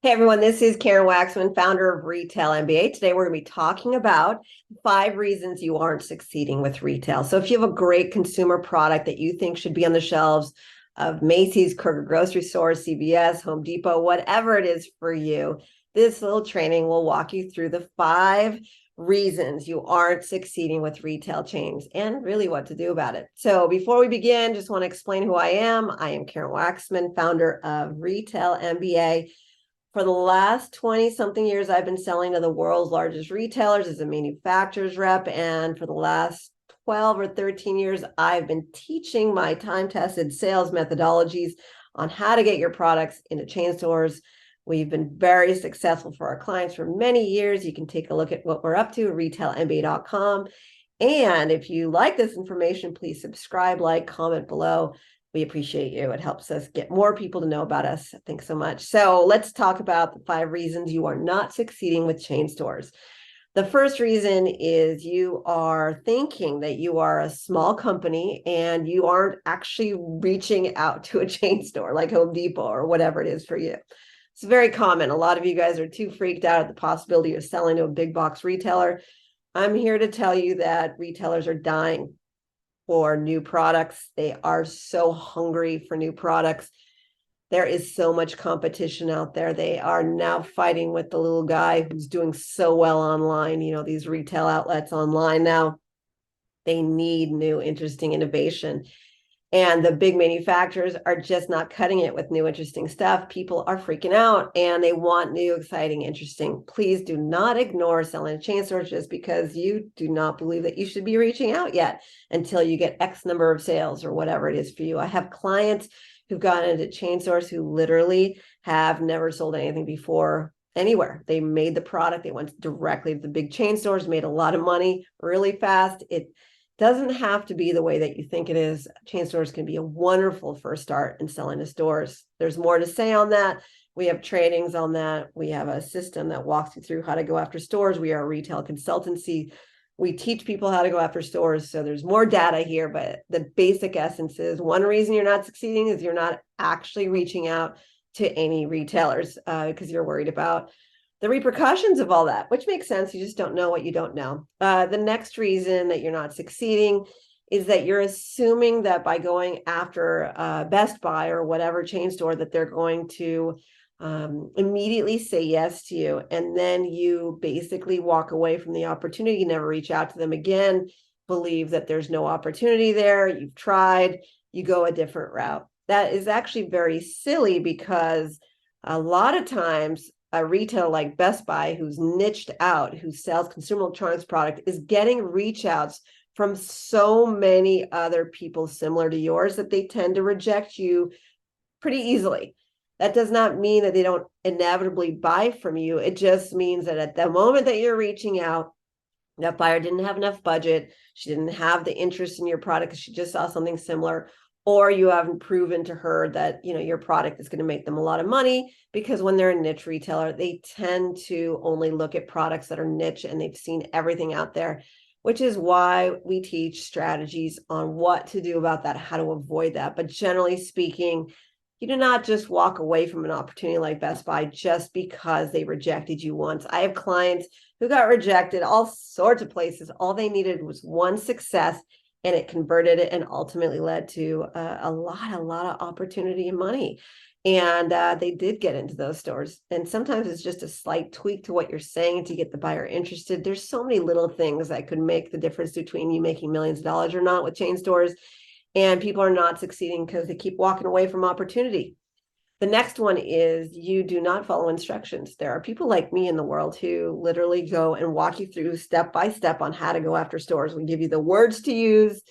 Hey everyone, this is Karen Waksman, founder of Retail MBA. Today we're going to be talking about 5 reasons you aren't succeeding with retail. So if you have a great consumer product that you think should be on the shelves of Macy's, Kroger grocery stores, CVS, Home Depot, whatever it is for you, this little training will walk you through the 5 reasons you aren't succeeding with retail chains and really what to do about it. So before we begin, just want to explain who I am. I am Karen Waksman, founder of Retail MBA. For the last 20 something years, I've been selling to the world's largest retailers as a manufacturer's rep. And for the last 12 or 13 years, I've been teaching my time-tested sales methodologies on how to get your products into chain stores. We've been very successful for our clients for many years. You can take a look at what we're up to at retailmba.com. And if you like this information, please subscribe, like, comment below. We appreciate you. It helps us get more people to know about us. Thanks so much. So let's talk about the 5 reasons you are not succeeding with chain stores. The first reason is you are thinking that you are a small company and you aren't actually reaching out to a chain store like Home Depot or whatever it is for you. It's very common. A lot of you guys are too freaked out at the possibility of selling to a big box retailer. I'm here to tell you that retailers are dying for new products. They are so hungry for new products. There is so much competition out there. They are now fighting with the little guy who's doing so well online. You know, these retail outlets online now, they need new, interesting innovation. And the big manufacturers are just not cutting it with new, interesting stuff. People are freaking out and they want new, exciting, interesting. Please do not ignore selling to chain stores just because you do not believe that you should be reaching out yet until you get X number of sales or whatever it is for you. I have clients who've gone into chain stores who literally have never sold anything before anywhere. They made the product. They went directly to the big chain stores, made a lot of money really fast. It doesn't have to be the way that you think it is. Chain stores can be a wonderful first start in selling to stores. There's more to say on that. We have trainings on that. We have a system that walks you through how to go after stores. We are a retail consultancy. We teach people how to go after stores. So there's more data here, but the basic essence is one reason you're not succeeding is you're not actually reaching out to any retailers because you're worried about the repercussions of all that, which makes sense. You just don't know what you don't know. The next reason that you're not succeeding is that you're assuming that by going after Best Buy or whatever chain store that they're going to immediately say yes to you. And then you basically walk away from the opportunity, you never reach out to them again, believe that there's no opportunity there. You've tried, you go a different route. That is actually very silly because a lot of times a retailer like Best Buy, who's niched out, who sells consumer electronics product, is getting reach outs from so many other people similar to yours that they tend to reject you pretty easily. That does not mean that they don't inevitably buy from you. It just means that at the moment that you're reaching out, that buyer didn't have enough budget. She didn't have the interest in your product because she just saw something similar, or you haven't proven to her that, you know, your product is going to make them a lot of money, because when they're a niche retailer, they tend to only look at products that are niche and they've seen everything out there, which is why we teach strategies on what to do about that, how to avoid that. But generally speaking, you do not just walk away from an opportunity like Best Buy just because they rejected you once. I have clients who got rejected all sorts of places. All they needed was one success, and it converted it and ultimately led to a lot of opportunity and money. And they did get into those stores. And sometimes it's just a slight tweak to what you're saying to get the buyer interested. There's so many little things that could make the difference between you making millions of dollars or not with chain stores. And people are not succeeding because they keep walking away from opportunity. The next one is you do not follow instructions. There are people like me in the world who literally go and walk you through step by step on how to go after stores. We give you the words to use.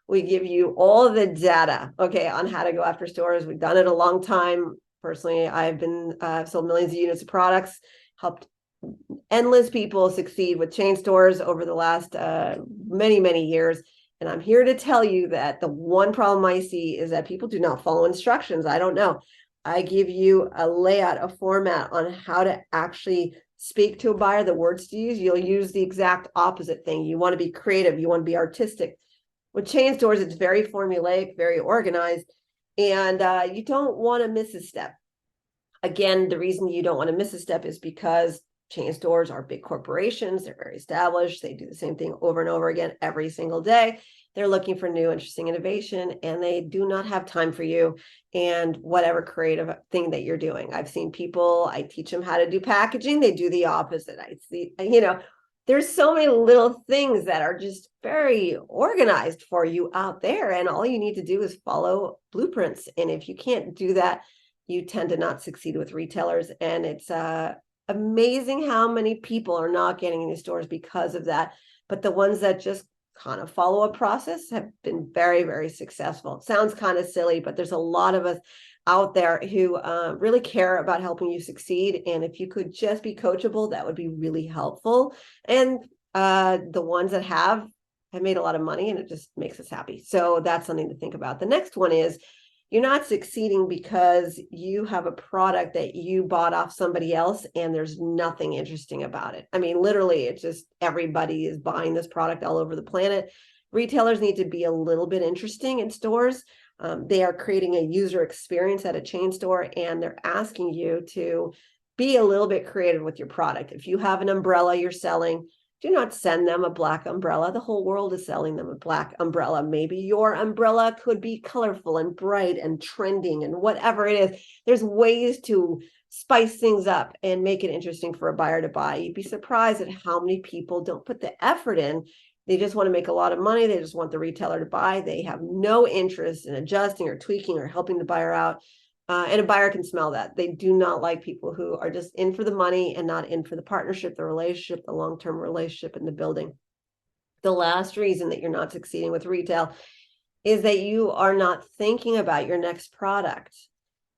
We give you all the data, okay, on how to go after stores. We've done it a long time. Personally, I've been sold millions of units of products, helped endless people succeed with chain stores over the last many years. And I'm here to tell you that the one problem I see is that people do not follow instructions. I don't know. I give you a layout, a format on how to actually speak to a buyer, the words to use. You'll use the exact opposite thing. You want to be creative. You want to be artistic. With chain stores, it's very formulaic, very organized, and you don't want to miss a step. Again, the reason you don't want to miss a step is because chain stores are big corporations. They're very established. They do the same thing over and over again every single day. They're looking for new, interesting innovation, and they do not have time for you and whatever creative thing that you're doing. I've seen people, I teach them how to do packaging. They do the opposite. I see, there's so many little things that are just very organized for you out there. And all you need to do is follow blueprints. And if you can't do that, you tend to not succeed with retailers. And it's amazing how many people are not getting into stores because of that. But the ones that just kind of follow a process have been very, very successful. It sounds kind of silly, but there's a lot of us out there who really care about helping you succeed. And if you could just be coachable, that would be really helpful. And the ones that have made a lot of money, and it just makes us happy. So that's something to think about. The next one is, you're not succeeding because you have a product that you bought off somebody else and there's nothing interesting about it. I mean, literally, it's just everybody is buying this product all over the planet. Retailers need to be a little bit interesting in stores. They are creating a user experience at a chain store, and they're asking you to be a little bit creative with your product. If you have an umbrella you're selling, do not send them a black umbrella. The whole world is selling them a black umbrella. Maybe your umbrella could be colorful and bright and trending and whatever it is. There's ways to spice things up and make it interesting for a buyer to buy. You'd be surprised at how many people don't put the effort in. They just want to make a lot of money. They just want the retailer to buy. They have no interest in adjusting or tweaking or helping the buyer out. And a buyer can smell that. They do not like people who are just in for the money and not in for the partnership, the relationship, the long-term relationship, and the building. The last reason that you're not succeeding with retail is that you are not thinking about your next product.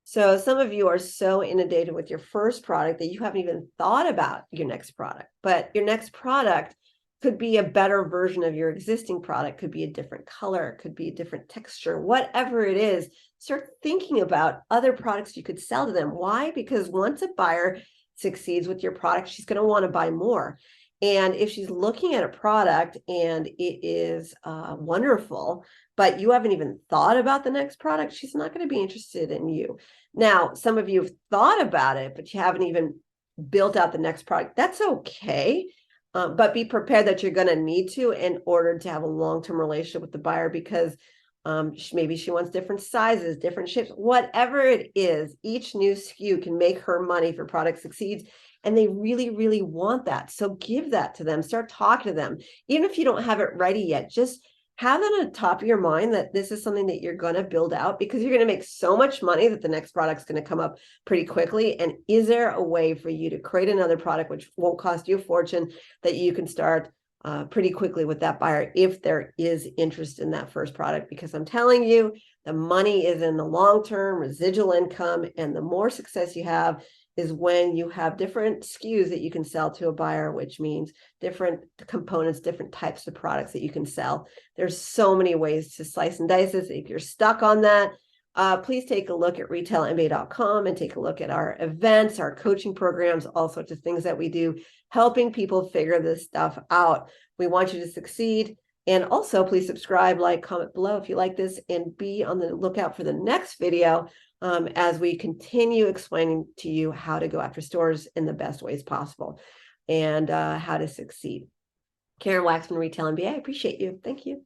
So some of you are so inundated with your first product that you haven't even thought about your next product. But your next product could be a better version of your existing product, could be a different color, could be a different texture, whatever it is. Start thinking about other products you could sell to them. Why? Because once a buyer succeeds with your product, she's going to want to buy more. And if she's looking at a product and it is wonderful, but you haven't even thought about the next product, she's not going to be interested in you. Now, some of you have thought about it, but you haven't even built out the next product. That's okay. But be prepared that you're going to need to in order to have a long-term relationship with the buyer, because maybe she wants different sizes, different shapes, whatever it is. Each new SKU can make her money if her product succeeds. And they really, really want that. So give that to them. Start talking to them. Even if you don't have it ready yet, just have that on the top of your mind that this is something that you're going to build out, because you're going to make so much money that the next product's going to come up pretty quickly. And is there a way for you to create another product, which won't cost you a fortune, that you can start pretty quickly with that buyer if there is interest in that first product? Because I'm telling you, the money is in the long-term residual income, and the more success you have is when you have different SKUs that you can sell to a buyer, which means different components, different types of products that you can sell. There's so many ways to slice and dice this. If you're stuck on that, please take a look at retailmba.com and take a look at our events, our coaching programs, all sorts of things that we do, helping people figure this stuff out. We want you to succeed. And also, please subscribe, like, comment below if you like this, and be on the lookout for the next video as we continue explaining to you how to go after stores in the best ways possible and how to succeed. Karen Waksman, Retail MBA. I appreciate you. Thank you.